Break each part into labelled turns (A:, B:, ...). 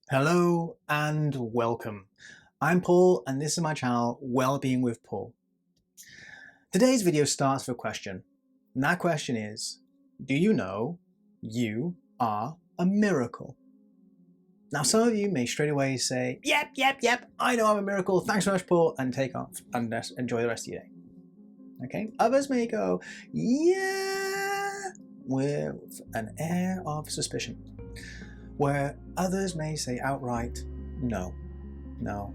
A: Hello and welcome. I'm Paul and this is my channel, Wellbeing with Paul. Today's video starts with a question, and that question is, do you know you are a miracle? Now some of you may straight away say, yep, I know I'm a miracle, thanks so much Paul, and take off and enjoy the rest of your day. Okay, others may go, yeah, with an air of suspicion. Where others may say outright, no,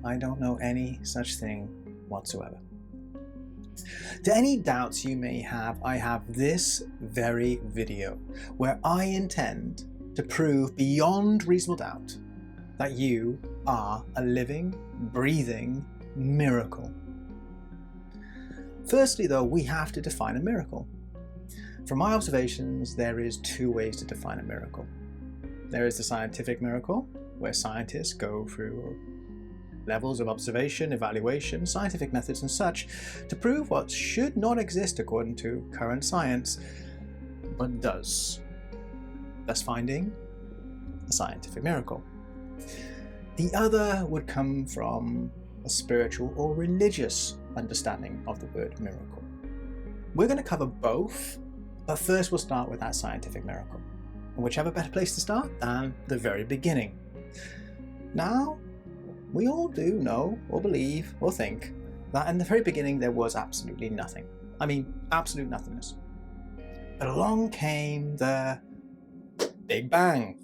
A: I don't know any such thing whatsoever. To any doubts you may have, I have this very video where I intend to prove beyond reasonable doubt that you are a living, breathing miracle. Firstly though, we have to define a miracle. From my observations, there is two ways to define a miracle. There is the scientific miracle, where scientists go through levels of observation, evaluation, scientific methods and such to prove what should not exist according to current science, but does, thus finding a scientific miracle. The other would come from a spiritual or religious understanding of the word miracle. We're going to cover both, but first we'll start with that scientific miracle. And whichever better place to start than the very beginning. Now, we all do know, or believe, or think that in the very beginning there was absolutely nothing. I mean, absolute nothingness. But along came the Big Bang.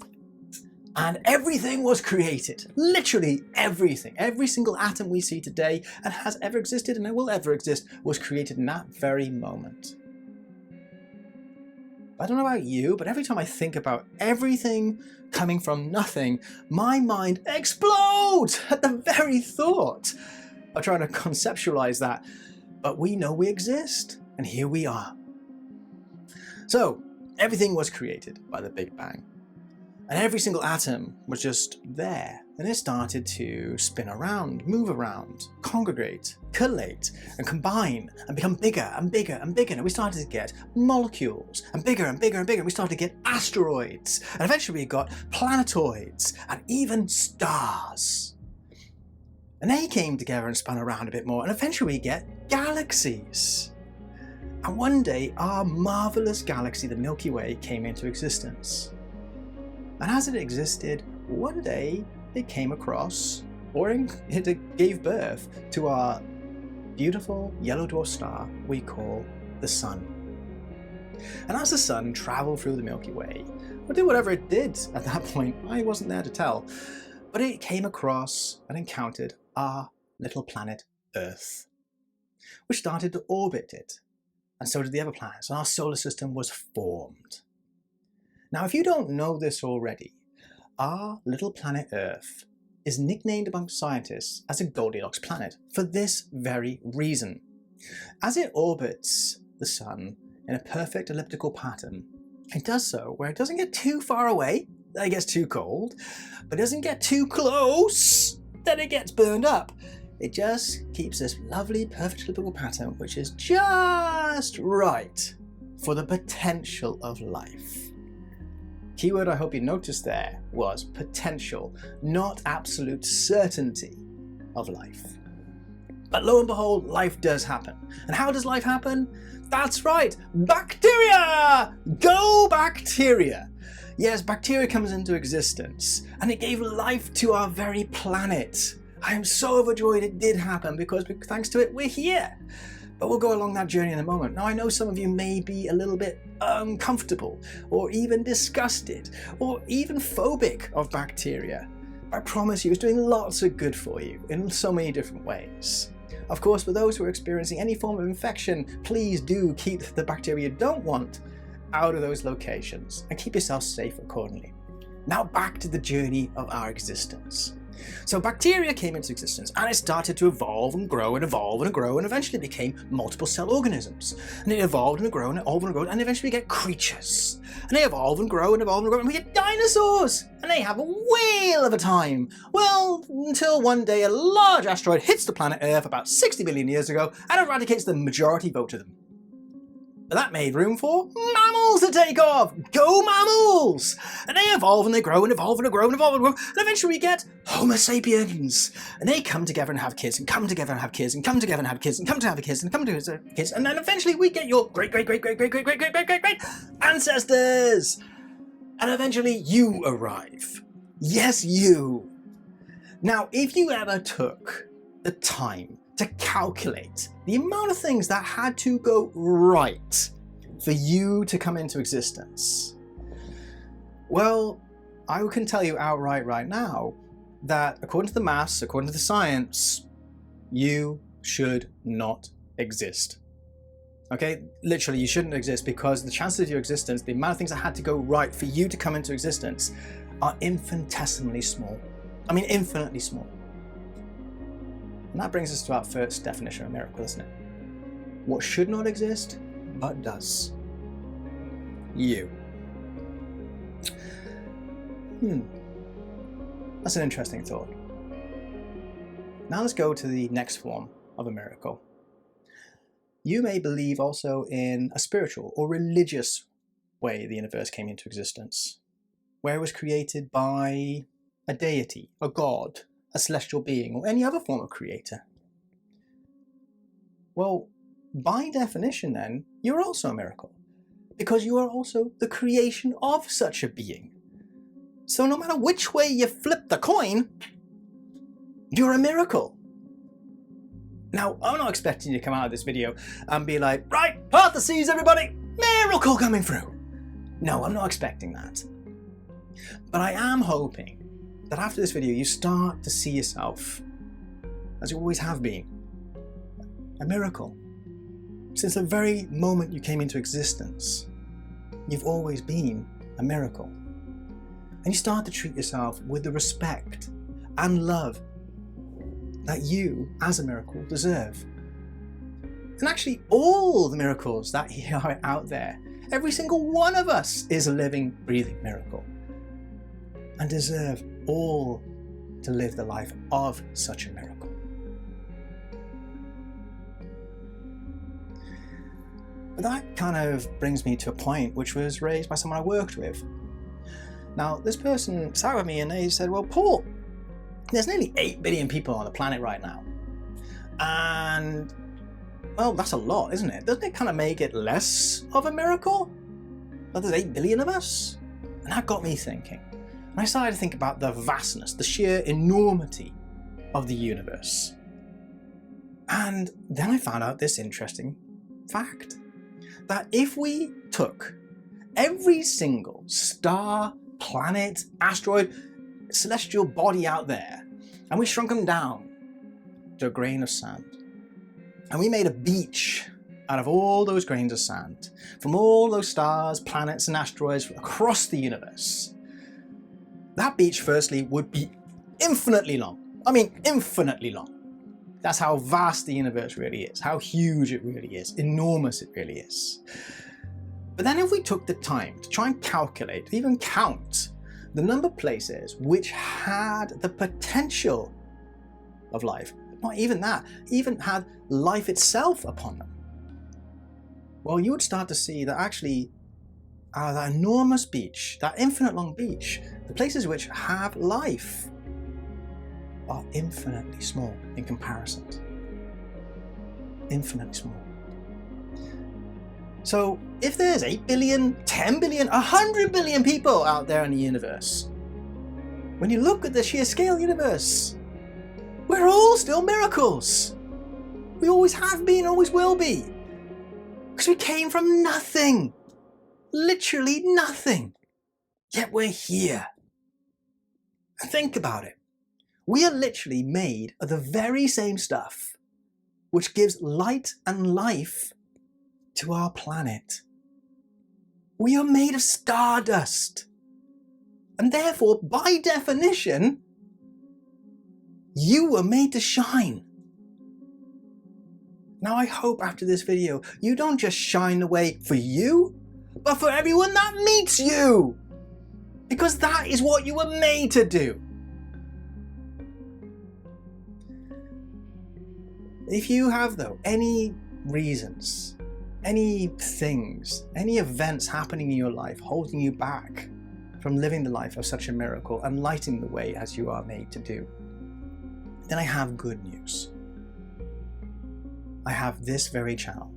A: And everything was created. Literally everything. Every single atom we see today and has ever existed and will ever exist was created in that very moment. I don't know about you, but every time I think about everything coming from nothing, my mind explodes at the very thought of trying to conceptualize that. But we know we exist, and here we are. So, everything was created by the Big Bang. And every single atom was just there. And it started to spin around, move around, congregate, collate, and combine, and become bigger and bigger and bigger. And we started to get molecules, and bigger and bigger and bigger. We started to get asteroids, and eventually we got planetoids, and even stars. And they came together and spun around a bit more, and eventually we get galaxies. And one day, our marvelous galaxy, the Milky Way, came into existence. And as it existed, one day it came across, or it gave birth to our beautiful yellow dwarf star we call the Sun. And as the Sun traveled through the Milky Way, or did whatever it did at that point, I wasn't there to tell, but it came across and encountered our little planet Earth, which started to orbit it, and so did the other planets, and our solar system was formed. Now, if you don't know this already, our little planet Earth is nicknamed among scientists as a Goldilocks planet for this very reason. As it orbits the Sun in a perfect elliptical pattern, it does so where it doesn't get too far away, then it gets too cold, but it doesn't get too close, then it gets burned up. It just keeps this lovely perfect elliptical pattern which is just right for the potential of life. Keyword I hope you noticed there was potential, not absolute certainty of life. But lo and behold, life does happen. And how does life happen? That's right, bacteria! Go bacteria! Yes, bacteria comes into existence, and it gave life to our very planet. I am so overjoyed it did happen because thanks to it, we're here. But we'll go along that journey in a moment. Now I know some of you may be a little bit uncomfortable, or even disgusted, or even phobic of bacteria. I promise you it's doing lots of good for you in so many different ways. Of course, for those who are experiencing any form of infection, please do keep the bacteria you don't want out of those locations and keep yourself safe accordingly. Now back to the journey of our existence. So bacteria came into existence and it started to evolve and grow and evolve and grow and eventually became multiple cell organisms. And it evolved and grew and evolved and grew and eventually we get creatures. And they evolve and grow and evolve and grow and we get dinosaurs. And they have a whale of a time. Well, until one day a large asteroid hits the planet Earth about 60 million years ago and eradicates the majority vote of them. But that made room for mammals to take off. Go mammals! And they evolve and they grow and evolve and grow and evolve and grow. And eventually we get Homo sapiens. And they come together and have kids and come together and have kids and come together and have kids and come to have kids and come to have kids. And then eventually we get your great ancestors. And eventually you arrive. Yes, you. Now, if you ever took the time to calculate the amount of things that had to go right for you to come into existence, well, I can tell you outright right now that according to the maths, according to the science, you should not exist. Okay, literally you shouldn't exist, because the chances of your existence, the amount of things that had to go right for you to come into existence, are infinitesimally small. I mean, infinitely small. And that brings us to our first definition of miracle, isn't it? What should not exist, but does. You. That's an interesting thought. Now let's go to the next form of a miracle. You may believe also in a spiritual or religious way the universe came into existence, where it was created by a deity, a god, a celestial being, or any other form of creator. Well, by definition then, you're also a miracle, because you are also the creation of such a being. So no matter which way you flip the coin, you're a miracle. Now, I'm not expecting you to come out of this video and be like, right, part the seas, everybody, miracle coming through. No, I'm not expecting that. But I am hoping that after this video, you start to see yourself, as you always have been, a miracle. Since the very moment you came into existence, you've always been a miracle. And you start to treat yourself with the respect and love that you, as a miracle, deserve. And actually, all the miracles that are out there, every single one of us is a living, breathing miracle, and deserve all to live the life of such a miracle. But that kind of brings me to a point which was raised by someone I worked with. Now, this person sat with me and they said, well, Paul, there's nearly 8 billion people on the planet right now. And, well, that's a lot, isn't it? Doesn't it kind of make it less of a miracle? Well, there's 8 billion of us? And that got me thinking. And I started to think about the vastness, the sheer enormity of the universe. And then I found out this interesting fact, that if we took every single star, planet, asteroid, celestial body out there, and we shrunk them down to a grain of sand, and we made a beach out of all those grains of sand, from all those stars, planets, and asteroids across the universe, that beach firstly would be infinitely long. I mean, infinitely long. That's how vast the universe really is, how huge it really is, enormous it really is. But then if we took the time to try and calculate, even count, the number of places which had the potential of life, not even that, even had life itself upon them, well, you would start to see that actually that enormous beach, that infinite long beach, the places which have life are infinitely small in comparison. Infinitely small. So if there's 8 billion, 10 billion, 100 billion people out there in the universe, when you look at the sheer scale of the universe, we're all still miracles. We always have been, always will be. Because we came from nothing. Literally nothing. Yet we're here. And think about it. We are literally made of the very same stuff which gives light and life to our planet. We are made of stardust. And therefore, by definition, you were made to shine. Now I hope after this video, you don't just shine the way for you, but for everyone that meets you. Because that is what you were made to do. If you have, though, any reasons any things, any events happening in your life holding you back from living the life of such a miracle and lighting the way as you are made to do, then I have good news. I have this very channel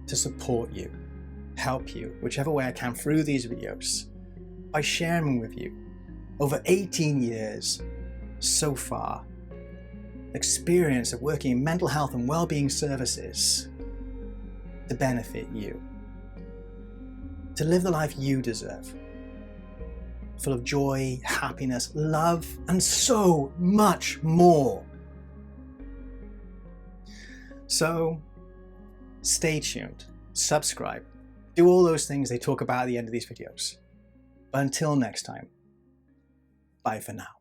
A: to support you, help you, whichever way I can through these videos, by sharing with you over 18 years so far, experience of working in mental health and well-being services to benefit you, to live the life you deserve, full of joy, happiness, love, and so much more. So stay tuned, subscribe, do all those things they talk about at the end of these videos. But until next time, bye for now.